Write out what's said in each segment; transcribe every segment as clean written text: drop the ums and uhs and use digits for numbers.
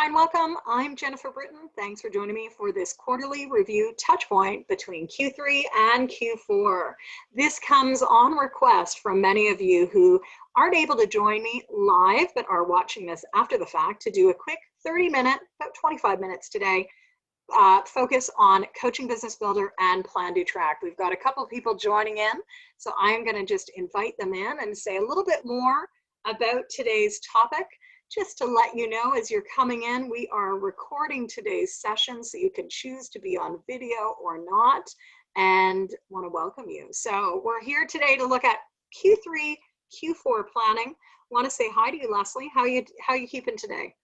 Hi and welcome. I'm Jennifer Britton. Thanks for joining me for this quarterly review touchpoint between Q3 and Q4. This comes on request from many of you who aren't able to join me live but are watching this after the fact to do a quick 30-minute, about 25 minutes today, focus on Coaching Business Builder and PlanDoTrack. We've got a couple of people joining in, so I'm going to just invite them in and say a little bit more about today's topic. Just to let you know, as you're coming in, we are recording today's session, so you can choose to be on video or not, and want to welcome you. So we're here today to look at Q3, Q4 planning. Want to say hi to you, Leslie. How you keeping today?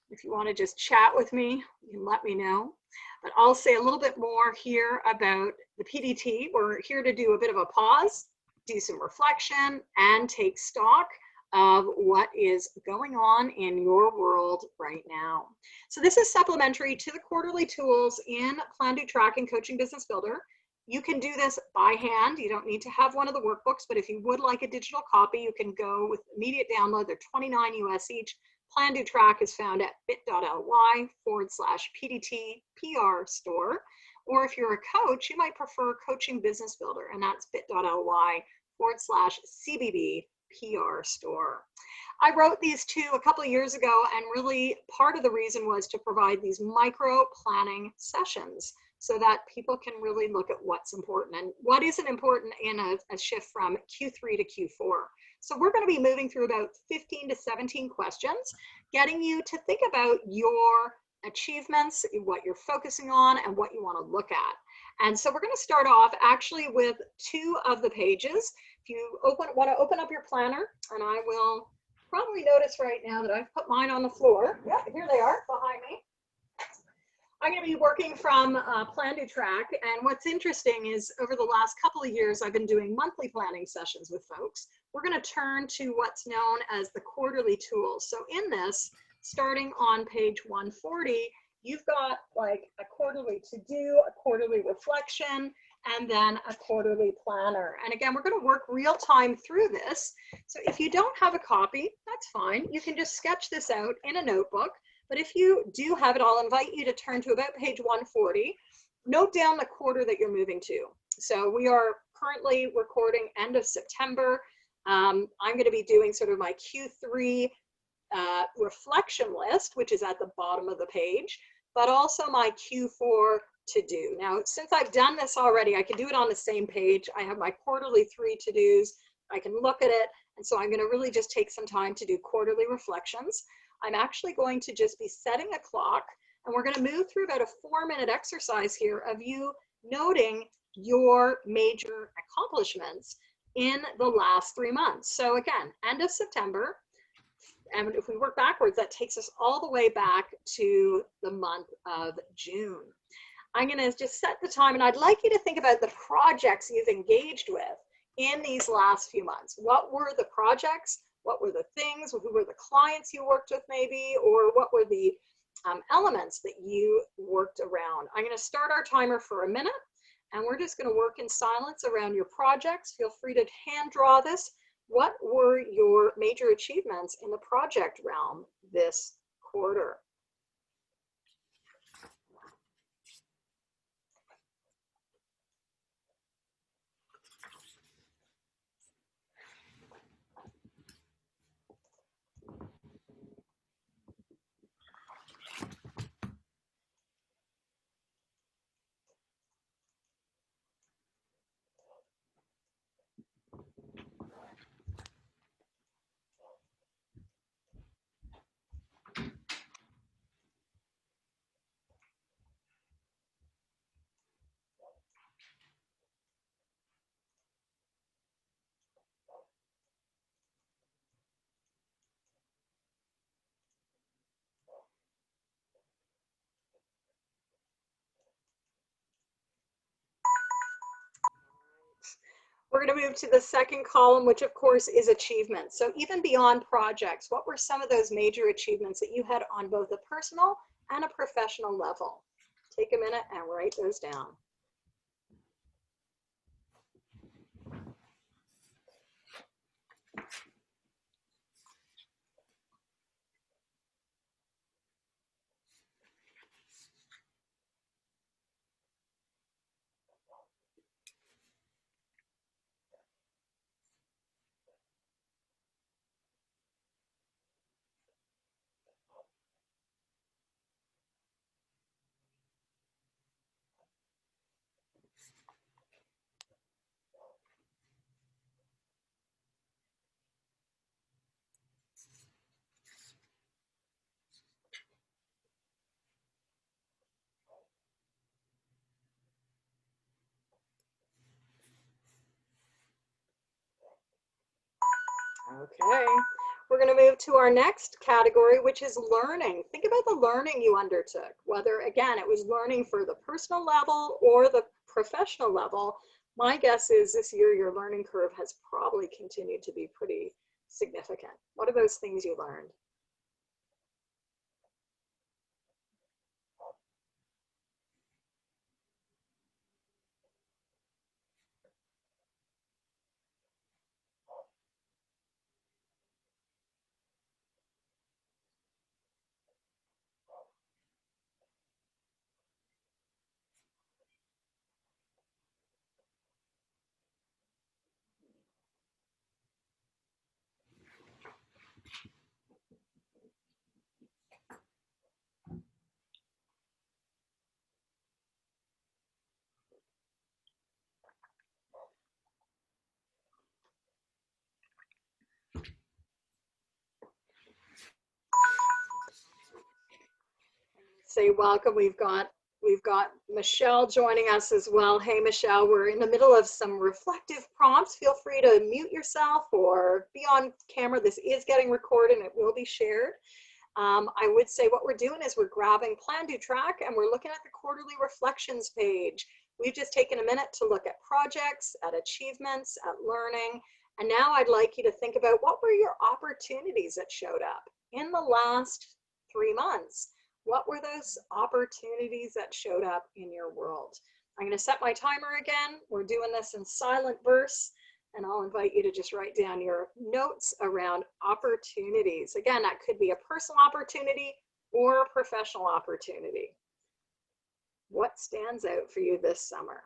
If you want to just chat with me, you can let me know. But I'll say a little bit more here about the PDT. We're here to do a bit of a pause, do some reflection, and take stock of what is going on in your world right now. So this is supplementary to the quarterly tools in PlanDoTrack and Coaching Business Builder. You can do this by hand. You don't need to have one of the workbooks, but if you would like a digital copy, you can go with immediate download. They're $29 US each. PlanDoTrack is found at bit.ly/PDT-PR store. Or if you're a coach, you might prefer Coaching Business Builder, and that's bit.ly/CBB PR store. I wrote these two a couple of years ago, and really part of the reason was to provide these micro planning sessions so that people can really look at what's important and what isn't important in a shift from Q3 to Q4. So we're going to be moving through about 15 to 17 questions, getting you to think about your achievements, what you're focusing on, and what you want to look at. And so we're going to start off actually with two of the pages. If you want to open up your planner, and I will probably notice right now that I've put mine on the floor. Yeah, here they are behind me. I'm going to be working from PlanDoTrack, and what's interesting is over the last couple of years, I've been doing monthly planning sessions with folks. We're going to turn to what's known as the quarterly tools. So in this, starting on page 140, you've got like a quarterly to-do, a quarterly reflection, and then a quarterly planner. And again, we're going to work real time through this. So if you don't have a copy, that's fine. You can just sketch this out in a notebook. But if you do have it, I'll invite you to turn to about page 140. Note down the quarter that you're moving to. So we are currently recording end of September. I'm going to be doing sort of my Q3 reflection list, which is at the bottom of the page, but also my Q4 to do. Now, since I've done this already, I can do it on the same page. I have my quarterly 3 to-dos. I can look at it. And so I'm going to really just take some time to do quarterly reflections. I'm actually going to just be setting a clock, and we're going to move through about a 4-minute exercise here of you noting your major accomplishments in the last 3 months. So again, end of September. And if we work backwards, that takes us all the way back to the month of June. I'm going to just set the time, and I'd like you to think about the projects you've engaged with in these last few months. What were the projects? What were the things? Who were the clients you worked with maybe? Or what were the elements that you worked around? I'm going to start our timer for a minute, and we're just going to work in silence around your projects. Feel free to hand draw this. What were your major achievements in the project realm this quarter? We're going to move to the second column, which of course is achievements. So even beyond projects, what were some of those major achievements that you had on both a personal and a professional level? Take a minute and write those down. Okay, we're going to move to our next category, which is learning. Think about the learning you undertook, whether, again, it was learning for the personal level or the professional level. My guess is this year your learning curve has probably continued to be pretty significant. What are those things you learned? Say welcome. We've got Michelle joining us as well. Hey Michelle, we're in the middle of some reflective prompts. Feel free to mute yourself or be on camera. This is getting recorded and it will be shared. I would say what we're doing is we're grabbing PlanDoTrack and we're looking at the quarterly reflections page. We've just taken a minute to look at projects, at achievements, at learning. And now I'd like you to think about what were your opportunities that showed up in the last 3 months. What were those opportunities that showed up in your world? I'm going to set my timer again. We're doing this in silent verse, and I'll invite you to just write down your notes around opportunities. Again, that could be a personal opportunity or a professional opportunity. What stands out for you this summer?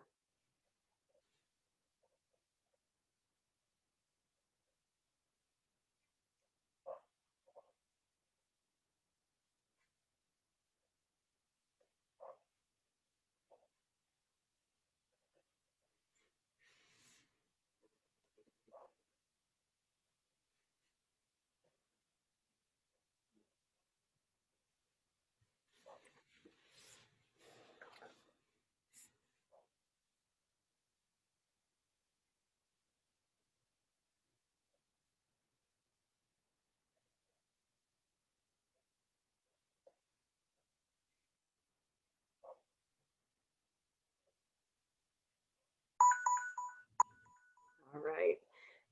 All right.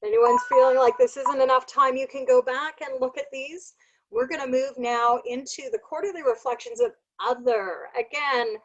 Anyone's feeling like this isn't enough time, you can go back and look at these. We're going to move now into the quarterly reflections of other. Again,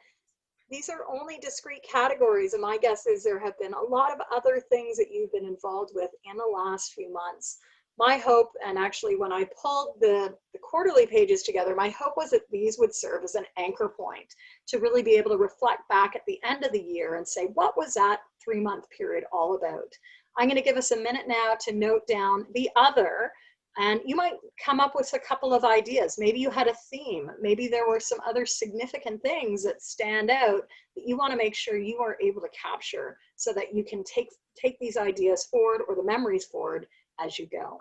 these are only discrete categories, and my guess is there have been a lot of other things that you've been involved with in the last few months. My hope, and actually when I pulled the quarterly pages together, my hope was that these would serve as an anchor point to really be able to reflect back at the end of the year and say, what was that 3-month period all about? I'm going to give us a minute now to note down the other. And you might come up with a couple of ideas. Maybe you had a theme. Maybe there were some other significant things that stand out that you want to make sure you are able to capture so that you can take these ideas forward or the memories forward as you go.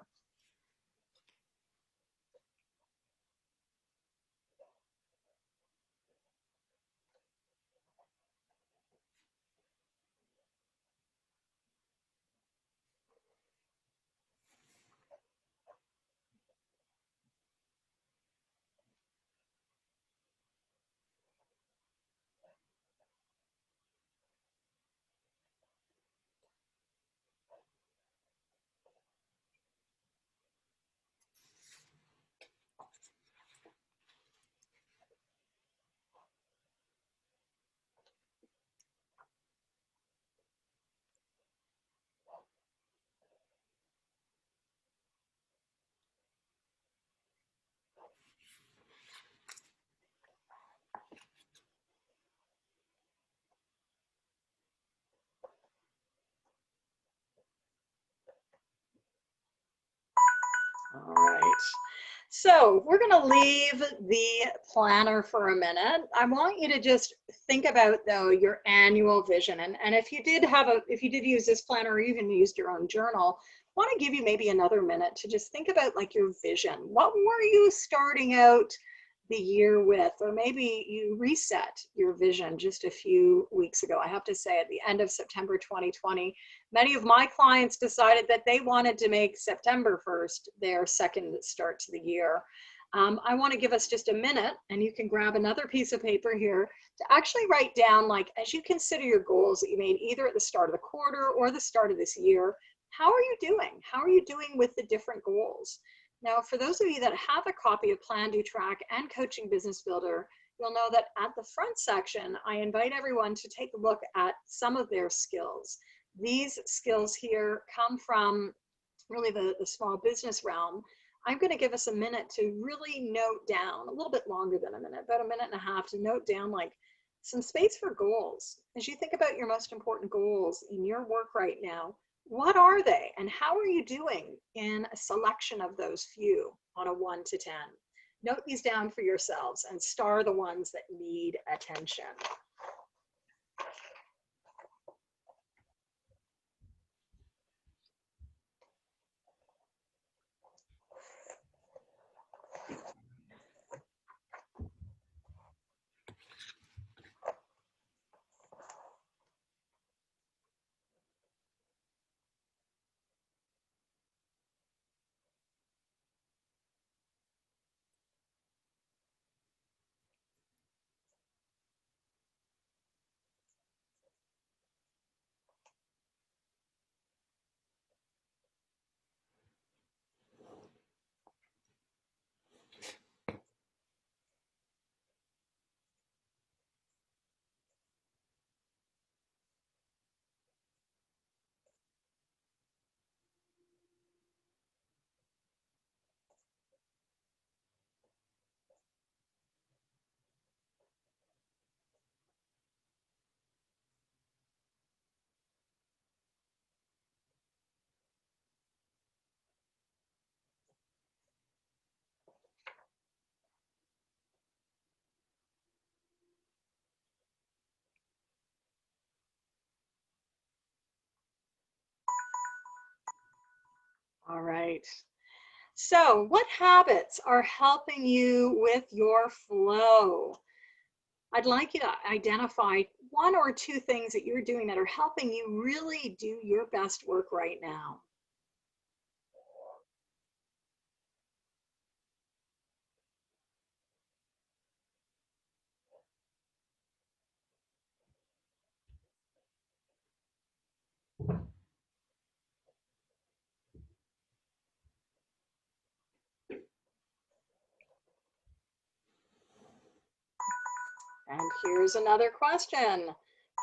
All right. So we're going to leave the planner for a minute. I want you to just think about, though, your annual vision. And if you did use this planner or even used your own journal, I want to give you maybe another minute to just think about like your vision. What were you starting out the year with, or maybe you reset your vision just a few weeks ago. I have to say, at the end of September 2020, many of my clients decided that they wanted to make September 1st their second start to the year. I want to give us just a minute, and you can grab another piece of paper here to actually write down, like, as you consider your goals that you made either at the start of the quarter or the start of this year, how are you doing? How are you doing with the different goals? Now, for those of you that have a copy of PlanDoTrack and Coaching Business Builder, you'll know that at the front section, I invite everyone to take a look at some of their skills. These skills here come from really the small business realm. I'm going to give us a minute to really note down, a little bit longer than a minute, about a minute and a half, to note down like some space for goals. As you think about your most important goals in your work right now, what are they and how are you doing in a selection of those few on a 1 to 10? Note these down for yourselves and star the ones that need attention. All right. So, what habits are helping you with your flow? I'd like you to identify 1 or 2 things that you're doing that are helping you really do your best work right now. And here's another question.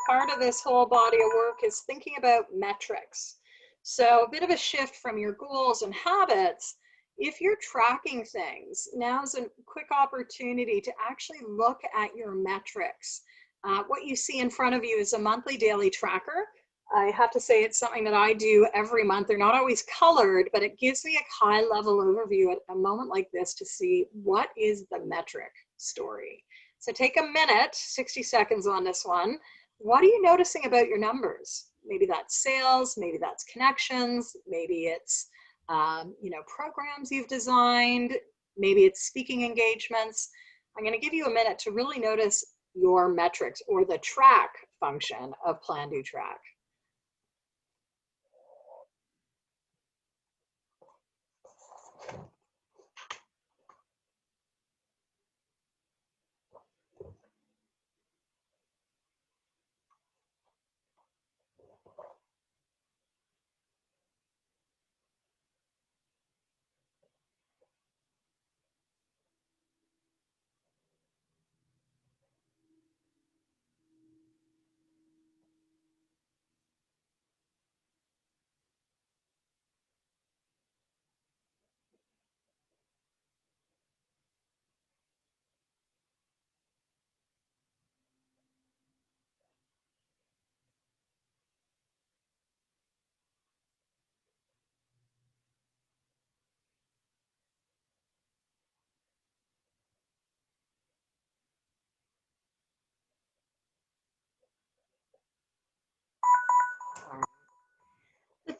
Part of this whole body of work is thinking about metrics. So a bit of a shift from your goals and habits. If you're tracking things, now's a quick opportunity to actually look at your metrics. What you see in front of you is a monthly daily tracker. I have to say it's something that I do every month. They're not always colored, but it gives me a high level overview at a moment like this to see what is the metric story. So take a minute, 60 seconds on this one. What are you noticing about your numbers? Maybe that's sales, maybe that's connections, maybe it's programs you've designed, maybe it's speaking engagements. I'm going to give you a minute to really notice your metrics or the track function of PlanDoTrack.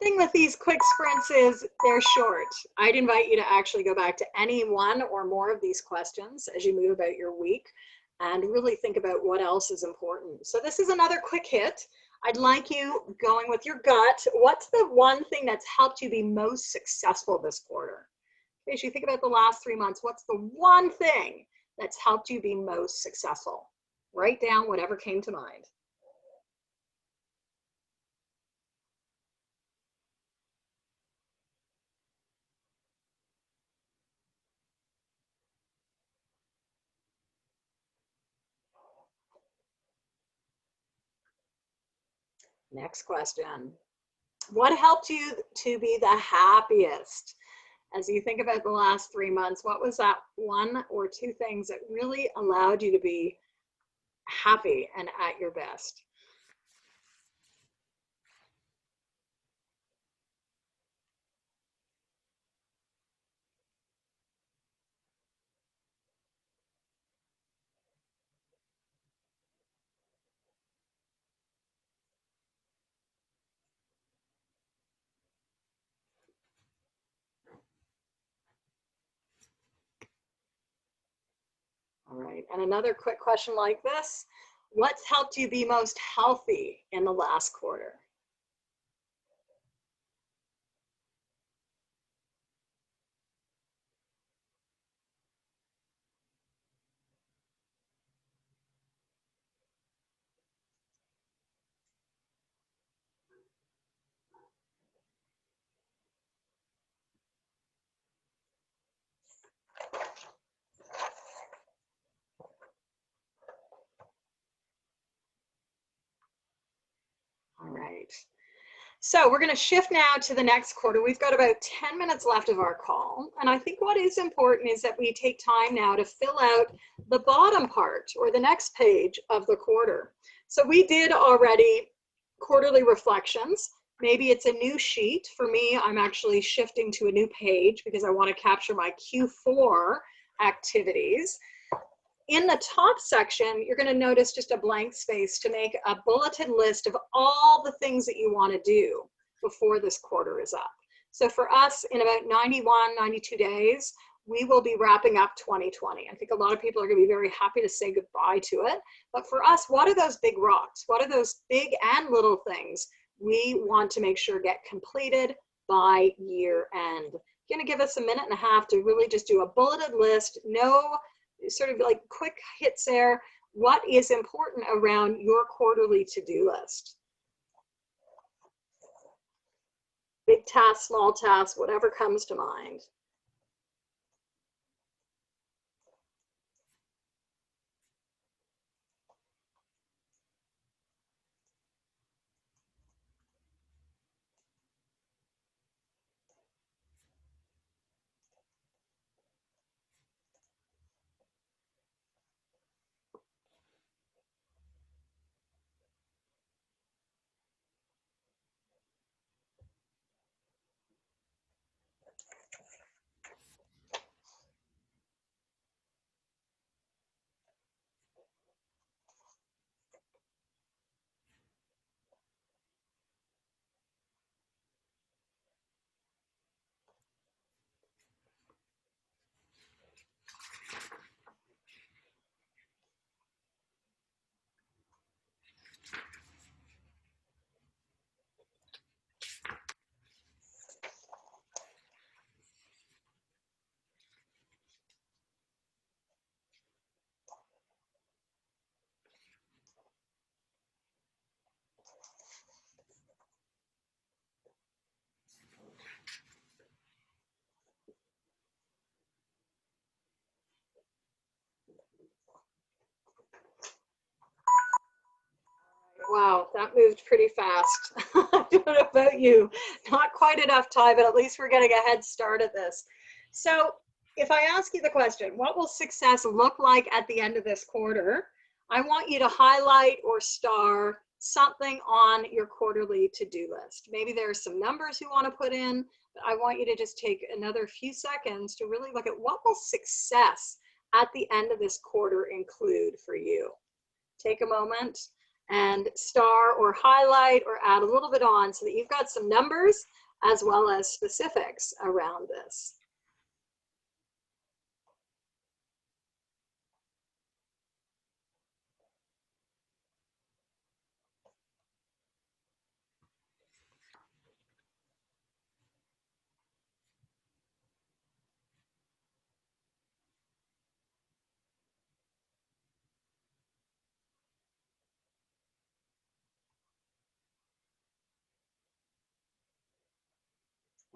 thing with these quick sprints is they're short. I'd invite you to actually go back to any one or more of these questions as you move about your week and really think about what else is important. So this is another quick hit. I'd like you going with your gut. What's the one thing that's helped you be most successful this quarter? As you think about the last 3 months, what's the one thing that's helped you be most successful? Write down whatever came to mind. Next question. What helped you to be the happiest? As you think about the last 3 months, what was that one or two things that really allowed you to be happy and at your best? All right, and another quick question like this. What's helped you be most healthy in the last quarter? All right. So we're going to shift now to the next quarter. We've got about 10 minutes left of our call. And I think what is important is that we take time now to fill out the bottom part or the next page of the quarter. So we did already quarterly reflections. Maybe it's a new sheet. For me, I'm actually shifting to a new page because I want to capture my Q4 activities. In the top section, you're going to notice just a blank space to make a bulleted list of all the things that you want to do before this quarter is up. So for us, in about 91, 92 days, we will be wrapping up 2020. I think a lot of people are going to be very happy to say goodbye to it. But for us, what are those big rocks? What are those big and little things we want to make sure get completed by year end? Going to give us a minute and a half to really just do a bulleted list. No sort of like quick hits there. What is important around your quarterly to-do list? Big task, small task, whatever comes to mind. Wow, that moved pretty fast. I don't know about you. Not quite enough time, but at least we're getting a head start at this. So if I ask you the question, what will success look like at the end of this quarter? I want you to highlight or star something on your quarterly to-do list. Maybe there are some numbers you want to put in, but I want you to just take another few seconds to really look at what will success at the end of this quarter include for you. Take a moment. and star or highlight or add a little bit on so that you've got some numbers as well as specifics around this.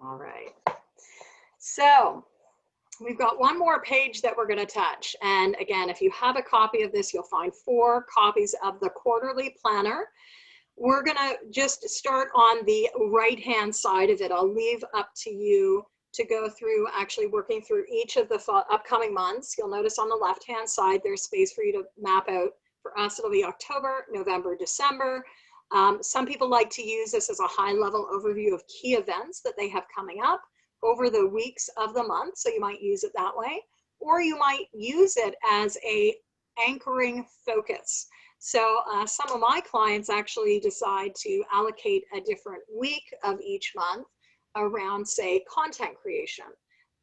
All right. So we've got one more page that we're going to touch. And again, if you have a copy of this, you'll find 4 copies of the quarterly planner. We're going to just start on the right-hand side of it. I'll leave up to you to go through actually working through each of the upcoming months. You'll notice on the left-hand side, there's space for you to map out. For us, it'll be October, November, December. Some people like to use this as a high-level overview of key events that they have coming up over the weeks of the month. So you might use it that way, or you might use it as a anchoring focus. So some of my clients actually decide to allocate a different week of each month around, say, content creation.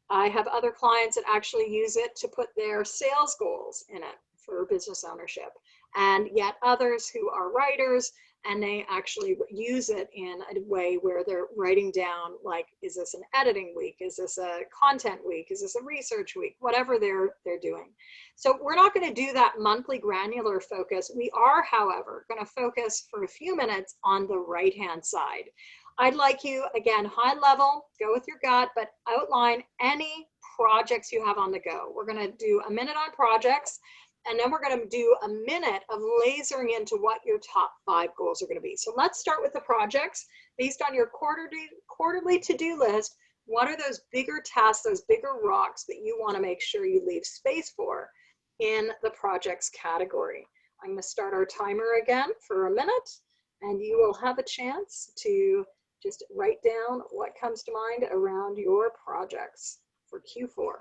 I have other clients that actually use it to put their sales goals in it for business ownership, and yet others who are writers, and they actually use it in a way where they're writing down, like, is this an editing week? Is this a content week? Is this a research week? Whatever they're doing. So we're not going to do that monthly granular focus. We are, however, going to focus for a few minutes on the right-hand side. I'd like you, again, high level, go with your gut, but outline any projects you have on the go. We're going to do a minute on projects, and then we're going to do a minute of lasering into what your top 5 goals are going to be. So let's start with the projects. Based on your quarterly to-do list, what are those bigger tasks, those bigger rocks that you want to make sure you leave space for in the projects category? I'm going to start our timer again for a minute, and you will have a chance to just write down what comes to mind around your projects for Q4.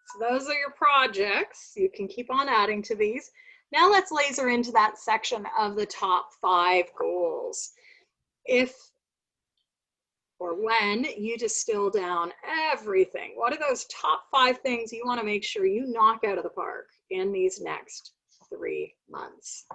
So those are your projects. You can keep on adding to these. Now let's laser into that section of the top 5 goals. If or when you distill down everything, what are those top 5 things you want to make sure you knock out of the park in these next 3 months?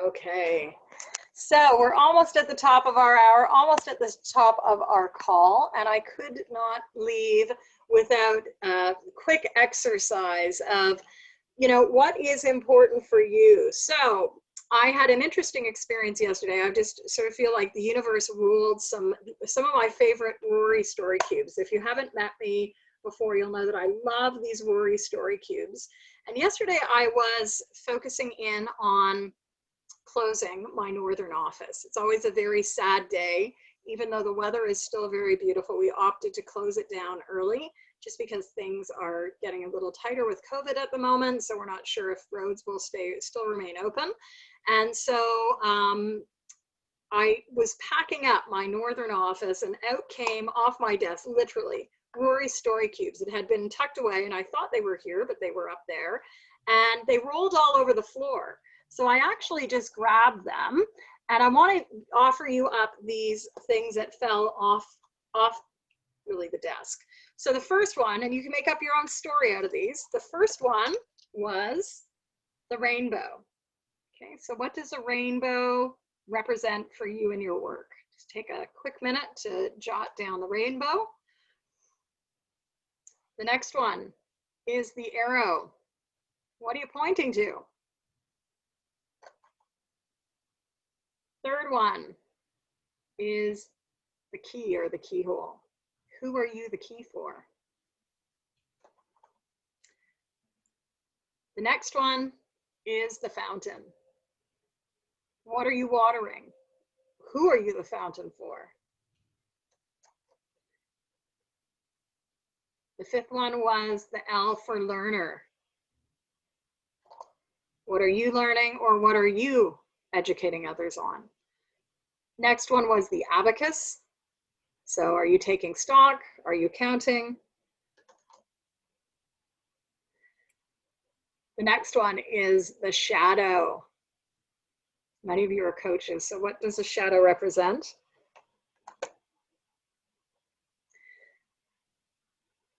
Okay. So we're almost at the top of our hour, almost at the top of our call, and I could not leave without a quick exercise of, you know, what is important for you. So I had an interesting experience yesterday. I just sort of feel like the universe ruled some of my favorite Rory story cubes. If you haven't met me before, you'll know that I love these Rory story cubes. And yesterday I was focusing in on closing my northern office. It's always a very sad day. Even though the weather is still very beautiful, we opted to close it down early just because things are getting a little tighter with COVID at the moment. So we're not sure if roads will still remain open. And so I was packing up my northern office and out came off my desk, literally, Rory story cubes. It had been tucked away and I thought they were here, but they were up there. And they rolled all over the floor. So I actually just grabbed them, and I want to offer you up these things that fell off really the desk. So the first one, and you can make up your own story out of these. The first one was the rainbow. Okay, so what does a rainbow represent for you in your work? Just take a quick minute to jot down the rainbow. The next one is the arrow. What are you pointing to? Third one is the key or the keyhole. Who are you the key for? The next one is the fountain. What are you watering? Who are you the fountain for? The fifth one was the L for learner. What are you learning, or what are you educating others on? Next one was the abacus. So are you taking stock? Are you counting? The next one is the shadow. Many of you are coaches, so what does the shadow represent?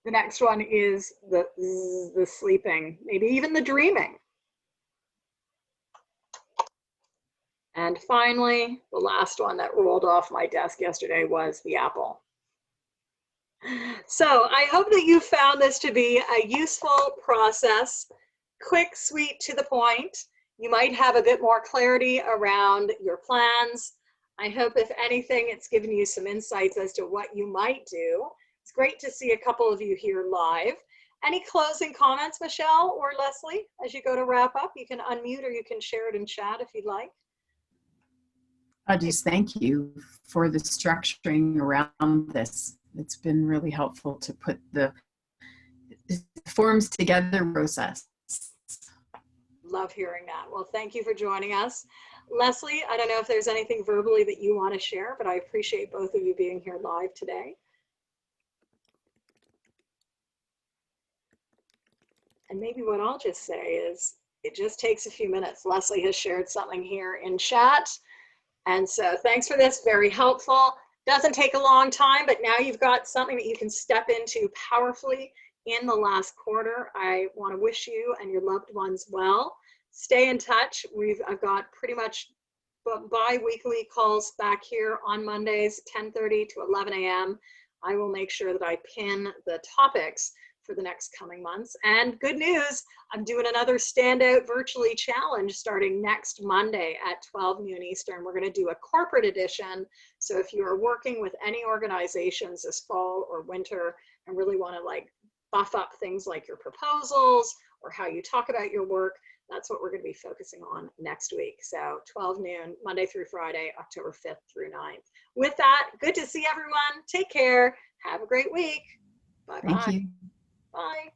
The next one is the sleeping, maybe even the dreaming. And finally, the last one that rolled off my desk yesterday was the apple. So I hope that you found this to be a useful process, quick, sweet, to the point. You might have a bit more clarity around your plans. I hope, if anything, it's given you some insights as to what you might do. It's great to see a couple of you here live. Any closing comments, Michelle or Leslie, as you go to wrap up? You can unmute or you can share it in chat if you'd like. I just thank you for the structuring around this. It's been really helpful to put the forms together process. Love hearing that. Well, thank you for joining us. Leslie, I don't know if there's anything verbally that you want to share, but I appreciate both of you being here live today. And maybe what I'll just say is it just takes a few minutes. Leslie has shared something here in chat. And so thanks for this, very helpful. Doesn't take a long time, but now you've got something that you can step into powerfully in the last quarter. I want to wish you and your loved ones well. Stay in touch. I've got pretty much bi-weekly calls back here on Mondays, 10:30 to 11 a.m. I will make sure that I pin the topics for the next coming months. And good news, I'm doing another Standout Virtually Challenge starting next Monday at 12 noon Eastern. We're going to do a corporate edition. So if you are working with any organizations this fall or winter and really want to like buff up things like your proposals or how you talk about your work, that's what we're going to be focusing on next week. So 12 noon, Monday through Friday, October 5th through 9th. With that, good to see everyone. Take care. Have a great week. Bye-bye. Thank you. Bye.